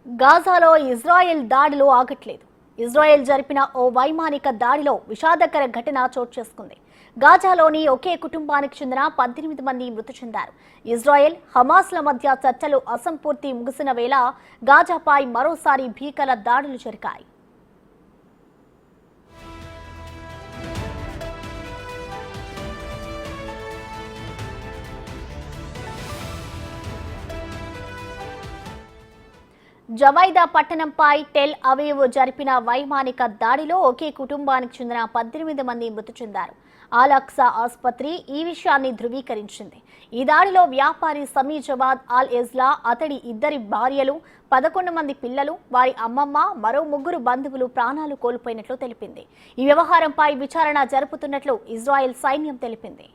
గాజాలో Israel దాడులు ఆగట్లేదు. Israel జరిపిన ఓ వైమానిక దాడిలో విషాదకర ఘటన చోటు చేసుకుంది. గాజాలోని ఒకే కుటుంబానికి చెందిన 18 మంది మృతి చెందారు. ఇజ్రాయెల్, హమాస్ల మధ్య చర్చలు అసంపూర్తి ముగిసిన వేళ గాజాపై మరోసారి భీకర దాడులు జరిగాయి. జమైదా పట్టణంపై టెల్ అవీవ్ జరిపిన వైమానిక దాడిలో ఒకే కుటుంబానికి చెందిన 18 మంది మృతి చెందారు. అల్ అక్సా ఆసుపత్రి ఈ విషయాన్ని ధృవీకరించింది. ఈ దాడిలో వ్యాపారి సమీ జవాద్ అల్ ఎజ్లా, అతడి 2 భార్యలు, 11 మంది పిల్లలు, వారి అమ్మమ్మ, మరో 3 బంధువులు ప్రాణాలు కోల్పోయినట్లు తెలిపింది. ఈ వ్యవహారంపై విచారణ జరుపుతున్నట్లు ఇజ్రాయెల్ సైన్యం తెలిపింది.